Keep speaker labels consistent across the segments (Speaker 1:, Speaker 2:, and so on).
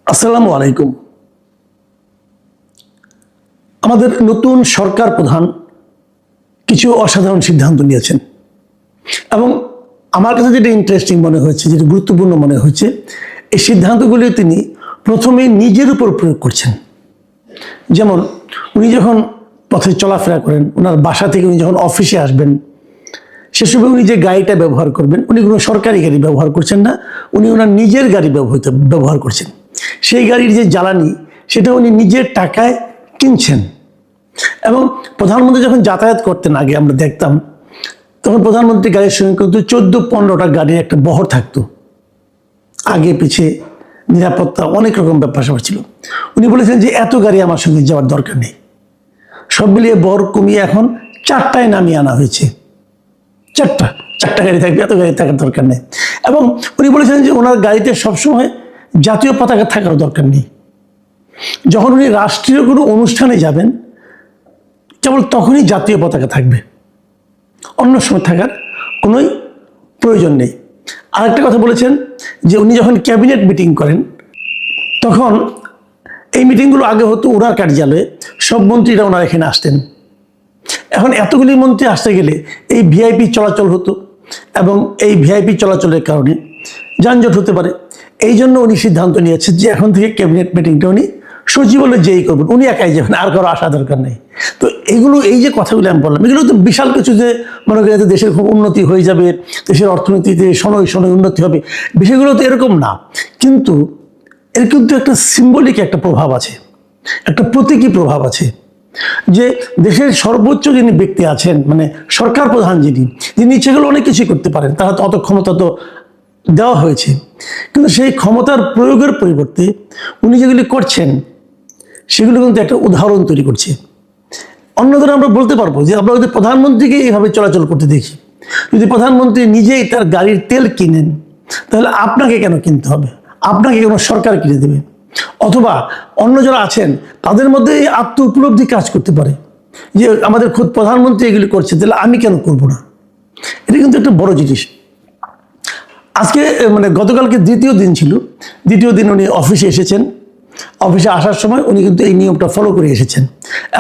Speaker 1: আসসালামু আলাইকুম। আমাদের নতুন সরকার প্রধান কিছু অসাধারণ সিদ্ধান্ত নিয়েছেন এবং আমার কাছে যেটা ইন্টারেস্টিং মনে হয়েছে, যেটা গুরুত্বপূর্ণ মনে হয়েছে, এই সিদ্ধান্তগুলি তিনি প্রথমে নিজের উপর প্রয়োগ করছেন। যেমন উনি যখন পথে চলাফেরা করেন, ওনার বাসা থেকে উনি যখন অফিসে আসবেন, সে সময় উনি যে গাড়িটা ব্যবহার করবেন, উনি কোনো সরকারি গাড়ি ব্যবহার করছেন না, উনি ওনার নিজের গাড়ি ব্যবহার করছেন। সেই গাড়ির যে জ্বালানি, সেটা উনি নিজের টাকায় কিনছেন। এবং প্রধানমন্ত্রী যখন যাতায়াত করতেন, আগে আমরা দেখতাম, তখন প্রধানমন্ত্রী গাড়ির সঙ্গে কিন্তু 14-15টা গাড়ির একটা বহর থাকতো, আগে পিছে নিরাপত্তা অনেক রকম ব্যাপার ছিল। উনি বলেছেন যে এত গাড়ি আমার সঙ্গে যাওয়ার দরকার নেই, সব মিলিয়ে বহর কমিয়ে এখন 4টায় নামিয়ে আনা হয়েছে। চারটা গাড়ি থাকবে, এত গাড়ি থাকার দরকার নেই। এবং উনি বলেছেন যে ওনার গাড়িতে সবসময় জাতীয় পতাকা থাকার দরকার নেই। যখন উনি রাষ্ট্রীয় কোনো অনুষ্ঠানে যাবেন, কেবল তখনই জাতীয় পতাকা থাকবে, অন্য সময় থাকার কোনোই প্রয়োজন নেই। আরেকটা কথা বলেছেন যে উনি যখন ক্যাবিনেট মিটিং করেন, তখন এই মিটিংগুলো আগে হতো ওনার কার্যালয়ে, সব মন্ত্রীরা ওনার এখানে আসতেন। এখন এতগুলি মন্ত্রী আসতে গেলে এই ভিআইপি চলাচল হতো এবং এই ভিআইপি চলাচলের কারণে যানজট হতে পারে। এই জন্য উনি সিদ্ধান্ত নিয়েছেন যে এখন থেকে ক্যাবিনেট মিটিংটা উনি সচিবালয়ে যেই করবেন, উনি একাই যাবেন, আর কারো আসা দরকার নেই। তো এগুলো, এই যে কথাগুলো আমি বললাম, এগুলো তো বিশাল কিছু যে মনে করি যে দেশের খুব উন্নতি হয়ে যাবে, দেশের অর্থনীতিতে শনৈ উন্নতি হবে, বিষয়গুলো তো এরকম না। কিন্তু এর কিন্তু একটা সিম্বলিক একটা প্রভাব আছে, একটা প্রতীকী প্রভাব আছে, যে দেশের সর্বোচ্চ যিনি ব্যক্তি আছেন, মানে সরকার প্রধান যিনি ইচ্ছেগুলো অনেক কিছুই করতে পারেন, তারা তো অত ক্ষমতা তো দেওয়া হয়েছে, কিন্তু সেই ক্ষমতার প্রয়োগের পরিবর্তে উনি যেগুলি করছেন সেগুলো কিন্তু একটা উদাহরণ তৈরি করছে। অন্যদের আমরা বলতে পারবো যে আমরা যদি প্রধানমন্ত্রীকে এইভাবে চলাচল করতে দেখি, যদি প্রধানমন্ত্রী নিজেই তার গাড়ির তেল কিনেন, তাহলে আপনাকে কেন কিনতে হবে? আপনাকে কোনো সরকার কিনে দেবে? অথবা অন্য যারা আছেন তাদের মধ্যে এই আত্ম উপলব্ধি কাজ করতে পারে যে আমাদের খুদ প্রধানমন্ত্রী এগুলি করছে, তাহলে আমি কেন করব না? এটা কিন্তু একটা বড় জিনিস। আজকে মানে গতকালকে দ্বিতীয় দিন ছিল, দ্বিতীয় দিন উনি অফিসে এসেছেন। অফিসে আসার সময় উনি কিন্তু এই নিয়মটা ফলো করে এসেছেন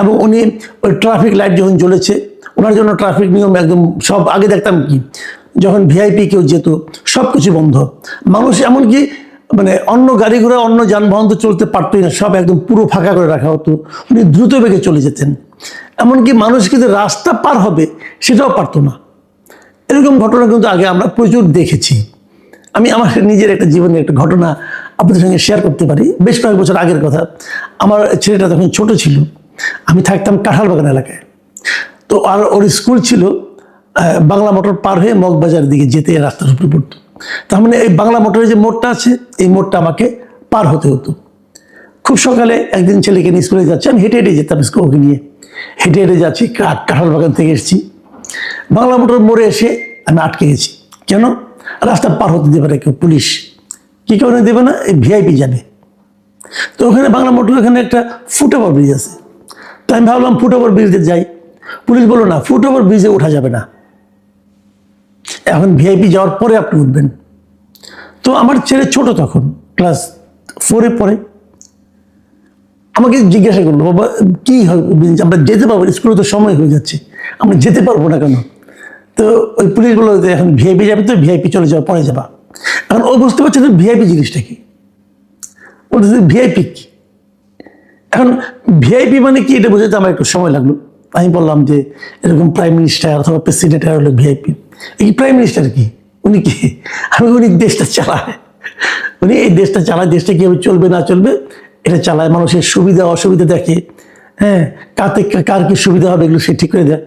Speaker 1: এবং উনি ওই ট্রাফিক লাইট যখন জ্বলেছে, ওনার জন্য ট্রাফিক নিয়ম একদম সব, আগে দেখতাম কি যখন ভিআইপি কেউ যেত সব কিছু বন্ধ, মানুষ এমনকি মানে অন্য গাড়ি ঘোড়া অন্য যানবাহন তো চলতে পারতোই না, সব একদম পুরো ফাঁকা করে রাখা হতো, উনি দ্রুত বেগে চলে যেতেন। এমনকি মানুষ কিন্তু রাস্তা পার হবে সেটাও পারতো না। এরকম ঘটনা কিন্তু আগে আমরা প্রচুর দেখেছি। আমি আমার নিজের একটা জীবনের একটা ঘটনা আপনাদের সঙ্গে শেয়ার করতে পারি। বেশ কয়েক বছর আগের কথা। আমার ছেলেটা তখন ছোট ছিল, আমি থাকতাম কাঁঠালবাগান এলাকায়। তো আর ওর স্কুল ছিল বাংলা মোটর পার হয়ে মগবাজার দিকে যেতে রাস্তার উপরে পড়তো। তার মানে এই বাংলা মোটরের যে মোড়টা আছে, এই মোড়টা আমাকে পার হতে হতো। খুব সকালে একদিন ছেলেকে নিয়ে স্কুলে যাচ্ছে, আমি হেঁটে হেঁটে যেতাম স্কুলকে নিয়ে, হেঁটে হেঁটে যাচ্ছি, কাঁঠালবাগান থেকে এসেছি, বাংলা মোটর মোড়ে এসে আমি আটকে গেছি। কেন? রাস্তা পার হতে দেবে না কেউ, পুলিশ। কি কারণে দেবে না? এই ভিআইপি যাবে। তো ওখানে বাংলা মোটর ওখানে একটা ফুটওভার ব্রিজ আছে, তো আমি ভাবলাম ফুটওভার ব্রিজে যাই। পুলিশ বললো না, ফুটওভার ব্রিজে ওঠা যাবে না, এখন ভিআইপি যাওয়ার পরে আপনি উঠবেন। তো আমার ছেলে ছোট, তখন ক্লাস 4-এ পড়ে, আমাকে জিজ্ঞাসা করলো, বাবা কি হবে, আমরা যেতে পারবো? স্কুলে তো সময় হয়ে যাচ্ছে, আমরা যেতে পারবো না কেন? তো ওই পুলিশ বললো যে এখন ভিআইপি যাবে, তো ভিআইপি চলে যাওয়া পরে যাবা। এখন ও বুঝতে পারছে না ভিআইপি জিনিসটা কি, বলতেছে ভিআইপি কি। এখন ভিআইপি মানে কি এটা বুঝতে আমার একটু সময় লাগলো। আমি বললাম যে এরকম প্রাইম মিনিস্টার অথবা প্রেসিডেন্ট হলো ভিআইপি। এই প্রাইম মিনিস্টার কি, উনি কি? আমি উনি দেশটা চালায়, উনি এই দেশটা চালায়, দেশটা কীভাবে চলবে না চলবে এটা চালায়, মানুষের সুবিধা অসুবিধা দেখে, হ্যাঁ, কার কি সুবিধা হবে এগুলো সে ঠিক করে দেয়।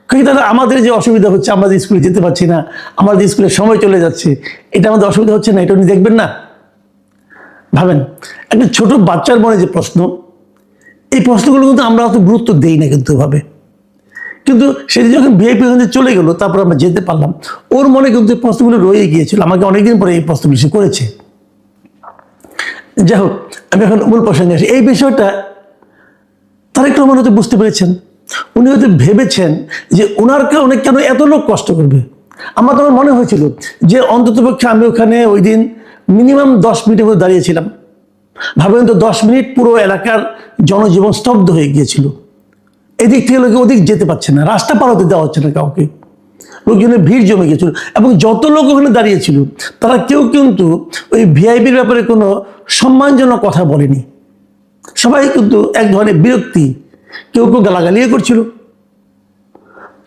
Speaker 1: কিন্তু দাদা আমাদের যে অসুবিধা হচ্ছে, আমরা যে স্কুলে যেতে পারছি না, আমাদের স্কুলের সময় চলে যাচ্ছে, এটা আমাদের অসুবিধা হচ্ছে না, এটা উনি দেখবেন না? ভাবেন, একটা ছোট বাচ্চার মনে যে প্রশ্ন, এই প্রশ্নগুলো কিন্তু আমরা অত গুরুত্ব দেই না কিন্তু ভাবে। কিন্তু সেদিন যখন ভিআইপি ওখানে চলে গেলো, তারপর আমরা যেতে পারলাম, ওর মনে কিন্তু এই প্রশ্নগুলো রয়ে গিয়েছিল, আমাকে অনেকদিন পরে এই প্রশ্নগুলো সে করেছে। যাই হোক, আমি এখন মূল প্রসঙ্গে আসি। এই বিষয়টা তারেক রহমান হয়তো বুঝতে পেরেছেন, উনি হয়তো ভেবেছেন যে ওনারকে অনেক কেন এত লোক কষ্ট করবে। আমার তখন মনে হয়েছিল যে অন্ততপক্ষে আমি ওখানে ওই দিন মিনিমাম 10 মিনিটের মধ্যে দাঁড়িয়েছিলাম, ভাবেন তো 10 মিনিট পুরো এলাকার জনজীবন স্তব্ধ হয়ে গিয়েছিল। এদিক থেকে লোকে ওদিক যেতে পারছে না, রাস্তা পার হতে দেওয়া হচ্ছে না কাউকে, লোকজনের ভিড় জমে গিয়েছিল। এবং যত লোক ওখানে দাঁড়িয়েছিল তারা কেউ কিন্তু ওই ভিআইপির ব্যাপারে কোনো সম্মানজনক কথা বলেনি। সবাই কিন্তু এক ধরনের বিরক্তি, কেউ কেউ গালাগালিও করছিল।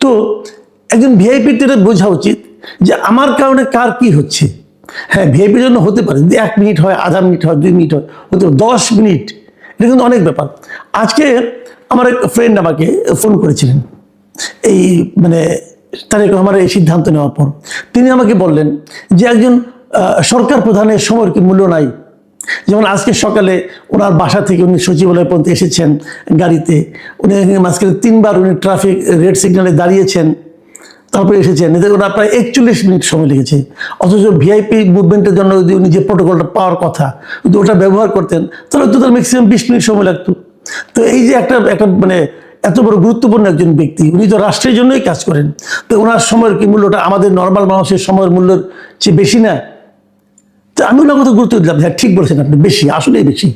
Speaker 1: তো একজন ভিআইপির তো বোঝা উচিত যে আমার কারণে কার কি হচ্ছে। হ্যাঁ, ভিআইপির জন্য হতে পারে যদি 1 মিনিট হয়, আধা মিনিট হয়, 2 মিনিট হয়, হতে পারে 10 মিনিট, এটা কিন্তু অনেক ব্যাপার। আজকে আমার এক ফ্রেন্ড আমাকে ফোন করেছিলেন এই তারেক রহমানের এই সিদ্ধান্ত নেওয়ার পর। তিনি আমাকে বললেন যে একজন সরকার প্রধানের সময়ের কি মূল্য নাই। যেমন আজকে সকালে ওনার বাসা থেকে উনি সচিবালয় পর্যন্ত এসেছেন গাড়িতে, উনি মাঝখানে 3বার উনি ট্রাফিক রেড সিগন্যালে দাঁড়িয়েছেন, তারপরে এসেছেন। এতে ওনার প্রায় 41 মিনিট সময় লেগেছে। অথচ ভিআইপি মুভমেন্টের জন্য যদি উনি যে প্রোটোকলটা পাওয়ার কথা যদি ওটা ব্যবহার করতেন তাহলে তো তার ম্যাক্সিমাম 20 মিনিট সময় লাগতো। তো এই যে একটা এত বড় গুরুত্বপূর্ণ একজন ব্যক্তি, উনি তো রাষ্ট্রের জন্যই কাজ করেন, তো ওনার সময়ের কি মূল্যটা আমাদের নর্মাল মানুষের সময়ের মূল্যের চেয়ে বেশি না? তো আমি ওনার কথা গুরুত্ব দিলাম, হ্যাঁ ঠিক বলেছেন আপনি, বেশি, আসলেই বেশি।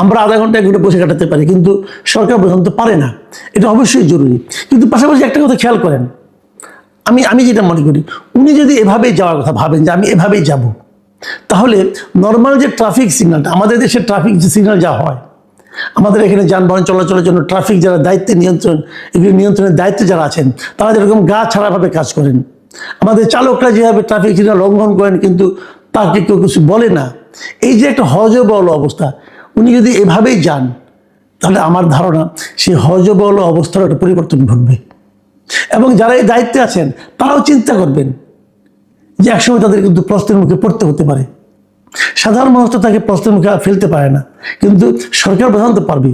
Speaker 1: আমরা আধা ঘন্টা 1 ঘন্টা বসে কাটাতে পারি, কিন্তু সরকার প্রধান তো পারে না। এটা অবশ্যই জরুরি। কিন্তু পাশাপাশি একটা কথা খেয়াল করেন, আমি যেটা মনে করি, উনি যদি এভাবেই যাওয়ার কথা ভাবেন যে আমি এভাবেই যাব, তাহলে নর্মাল যে ট্রাফিক সিগন্যালটা, আমাদের দেশের ট্রাফিক যে সিগন্যাল যা হয়, আমাদের এখানে যানবাহন চলাচলের জন্য ট্রাফিক যারা দায়িত্বে এগুলি নিয়ন্ত্রণের দায়িত্বে যারা আছেন, তারা যেরকম গা ছাড়াভাবে কাজ করেন, আমাদের চালকরা যেভাবে ট্রাফিক সিগন্যাল লঙ্ঘন করেন কিন্তু তাকে কেউ কিছু বলে না, এই যে একটা হযবল অবস্থা, উনি যদি এভাবেই যান তাহলে আমার ধারণা সেই হযবল অবস্থার একটা পরিবর্তন ঘটবে। এবং যারা এই দায়িত্বে আছেন তারাও চিন্তা করবেন যে একসময় তাদের কিন্তু প্রশ্নের মুখে পড়তে হতে পারে। সাধারণ মানুষ তো তাকে প্রশ্নের মুখে ফেলতে পারে না, কিন্তু সরকার প্রধান তো পারবে।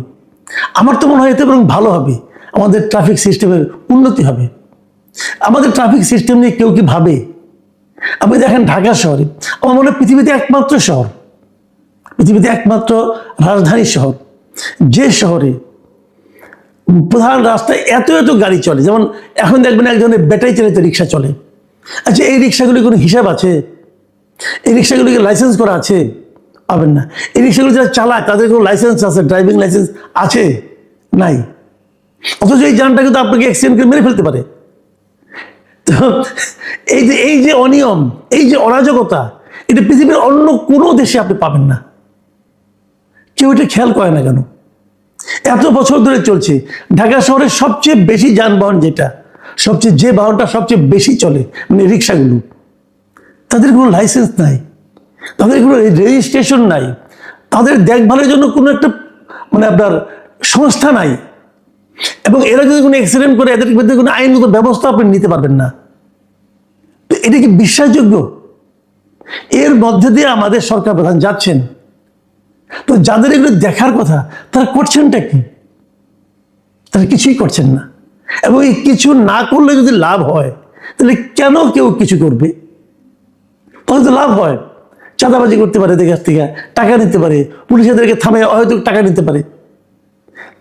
Speaker 1: আমার তো মনে হয় এতে বরং ভালো হবে, আমাদের ট্রাফিক সিস্টেমের উন্নতি হবে। আমাদের ট্রাফিক সিস্টেম নিয়ে কেউ কি ভাবে? আপনি দেখেন ঢাকা শহরে, আমার মনে হয় পৃথিবীতে একমাত্র শহর, পৃথিবীতে একমাত্র রাজধানী শহর, যে শহরে প্রধান রাস্তায় এত গাড়ি চলে। যেমন এখন দেখবেন এক ধরনের ব্যাটারি চালিত রিক্সা চলে। আচ্ছা, এই রিক্সাগুলির কোনো হিসাব আছে? এই রিক্সাগুলিকে লাইসেন্স করা আছে? পাবেন না। এই রিক্সাগুলি যারা চালায় তাদের কোনো লাইসেন্স আছে? ড্রাইভিং লাইসেন্স আছে? নাই। অথচ এই যানটা কিন্তু আপনাকে অ্যাক্সিডেন্ট করে মেরে ফেলতে পারে। তো এই যে অনিয়ম, এই যে অরাজকতা, এটা পৃথিবীর অন্য কোনো দেশে আপনি পাবেন না। কেউ এটা খেয়াল করে না কেন? এত বছর ধরে চলছে। ঢাকা শহরের সবচেয়ে বেশি যানবাহন যে বাহনটা সবচেয়ে বেশি চলে, রিক্সাগুলো, তাদের কোনো লাইসেন্স নাই, তাদের কোনো রেজিস্ট্রেশন নাই, তাদের দেখভালের জন্য কোনো একটা আপনার সংস্থা নাই। এবং এরা যদি কোনো অ্যাক্সিডেন্ট করে এদের বিরুদ্ধে কোনো আইনগত ব্যবস্থা আপনি নিতে পারবেন না। তো এটা কি বিশ্বাসযোগ্য? এর মধ্যে দিয়ে আমাদের সরকার প্রধান যাচ্ছেন। তো যাদের এগুলো দেখার কথা তারা করছেনটা কি? তারা কিছুই করছেন না। এবং এই কিছু না করলে যদি লাভ হয়, তাহলে কেন কেউ কিছু করবে? তাহলে তো লাভ হয়। চাঁদাবাজি করতে পারে, এদের কাছ থেকে টাকা নিতে পারে, পুলিশ এদেরকে থামে হয়তো টাকা নিতে পারে।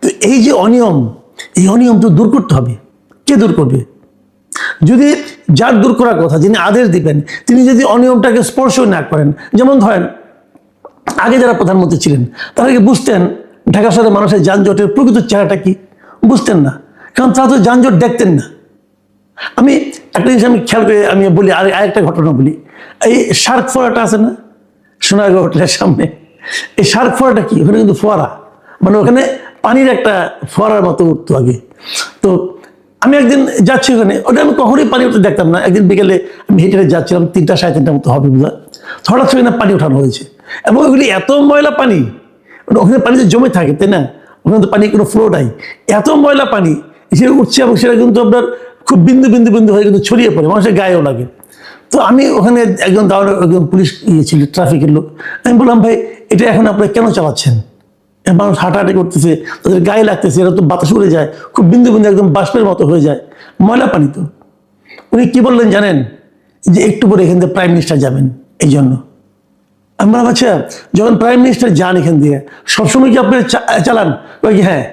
Speaker 1: তো এই যে অনিয়ম, এই অনিয়ম তো দূর করতে হবে। কে দূর করবে? যদি যার দূর করার কথা, যিনি আদেশ দিবেন, তিনি যদি অনিয়মটাকে স্পর্শ না করেন। যেমন ধরেন আগে যারা প্রধানমন্ত্রী ছিলেন তারা কি বুঝতেন ঢাকা শহরের মানুষের যানজটের প্রকৃত চেহারাটা কি? বুঝতেন না, কারণ তারা তো যানজট দেখতেন না। আমি একটা জিনিস খেয়াল করে বলি, আরেকটা ঘটনা বলি। এই শার্ক ফোয়ারাটা আছে না সোনারগাঁও হোটেলের সামনে, এই শার্ক ফোয়ারাটা কি? ওখানে কিন্তু ফোয়ারা, ওখানে পানির একটা ফোয়ারার মতো উঠতো আগে। তো আমি একদিন যাচ্ছি ওখানে, ওটা আমি কখনোই পানি উঠতে দেখতাম না। একদিন বিকেলে আমি হেঁটে যাচ্ছিলাম, 3টা 3:30 মতো হবে বোধ হয়, হঠাৎ করে না পানি উঠানো হয়েছে। এবং ওইগুলি এত ময়লা পানি, ওখানে পানি তো জমে থাকে, তাই না? ওখানে তো পানি কোনো ফ্লো নাই, এত ময়লা পানি সে উঠছে এবং সেটা কিন্তু আপনার খুব বিন্দু বিন্দু বিন্দু হয়ে কিন্তু ছড়িয়ে পড়ে, মানুষের গায়েও লাগে। তো আমি ওখানে একজন পুলিশ ছিল, ট্রাফিকের লোক, আমি বললাম ভাই এটা এখন আপনারা কেন চালাচ্ছেন? মানুষ হাঁটাহাঁটি করতেছে, তাদের গায়ে লাগতেছে, এরা তো বাতাস উড়ে যায়, খুব বিন্দু বিন্দু একদম বাষ্পের মতো হয়ে যায়, ময়লা পানি তো। উনি কি বললেন জানেন? যে একটু পরে এখান থেকে প্রাইম মিনিস্টার যাবেন, এই জন্য। আমি বললাম আচ্ছা, যখন প্রাইম মিনিস্টার যান এখান দিয়ে সবসময় কি আপনি চালান? হ্যাঁ,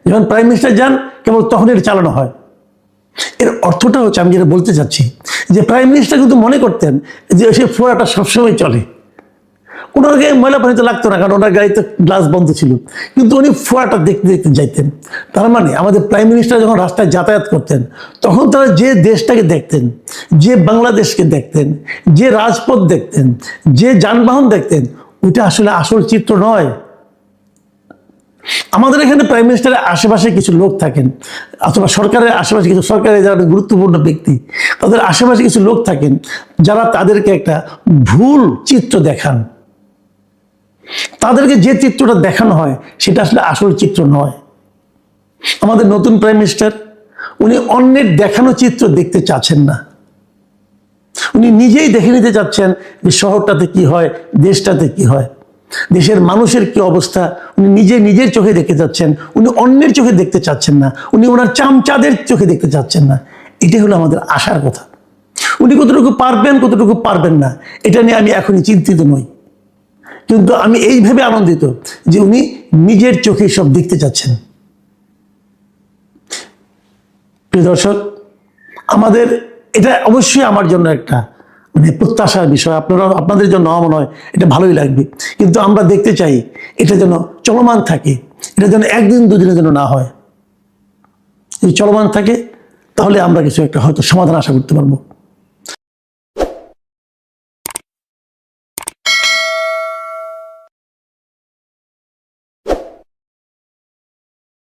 Speaker 1: যখন প্রাইম মিনিস্টার যান কেবল তখন এটা চালানো হয়। এর অর্থটা হচ্ছে, আমি যেটা বলতে চাচ্ছি, যে প্রাইম মিনিস্টার কিন্তু মনে করতেন যে সে ফোয়ারাটা সবসময় চলে। ওনাকে ময়লা পানিতে লাগতো না, কারণ ওনার গাড়িতে গ্লাস বন্ধ ছিল, কিন্তু উনি ফোয়ারাটা দেখতে দেখতে যাইতেন। তার মানে আমাদের প্রাইম মিনিস্টার যখন রাস্তায় যাতায়াত করতেন, তখন তারা যে দেশটাকে দেখতেন, যে বাংলাদেশকে দেখতেন, যে রাজপথ দেখতেন, যে যানবাহন দেখতেন, ওইটা আসলে আসল চিত্র নয়। আমাদের এখানে প্রাইম মিনিস্টারের আশেপাশে কিছু লোক থাকেন, অথবা সরকারের আশেপাশে কিছু সরকারের যারা গুরুত্বপূর্ণ ব্যক্তি, তাদের আশেপাশে কিছু লোক থাকেন যারা তাদেরকে একটা ভুল চিত্র দেখান। তাদেরকে যে চিত্রটা দেখানো হয় সেটা আসলে আসল চিত্র নয়। আমাদের নতুন প্রাইম মিনিস্টার, উনি অন্যের দেখানো চিত্র দেখতে চাচ্ছেন না। উনি নিজেই দেখে নিতে চাচ্ছেন যে শহরটাতে কি হয়, দেশটাতে কি হয়, দেশের মানুষের কি অবস্থা, উনি নিজের চোখে দেখতে চাচ্ছেন। উনি অন্যের চোখে দেখতে চাচ্ছেন না, উনি ওনার চামচাদের চোখে দেখতে চাচ্ছেন না। এটাই হলো আমাদের আশার কথা। উনি কতটুকু পারবেন, কতটুকু পারবেন না, এটা নিয়ে আমি এখনই চিন্তিত নই, কিন্তু আমি এইভাবে আনন্দিত যে উনি নিজের চোখে সব দেখতে চাচ্ছেন। প্রিয় দর্শক, আমাদের এটা অবশ্যই আমার জন্য একটা মানে প্রত্যাশার বিষয়। আপনাদের জন্য আমার মনে হয় এটা ভালোই লাগবে, কিন্তু আমরা দেখতে চাই এটা যেন চলমান থাকে, এটা যেন একদিন দুদিনের জন্য না হয়। যদি চলমান থাকে তাহলে আমরা কিছু একটা হয়তো সমাধান আশা করতে পারবো।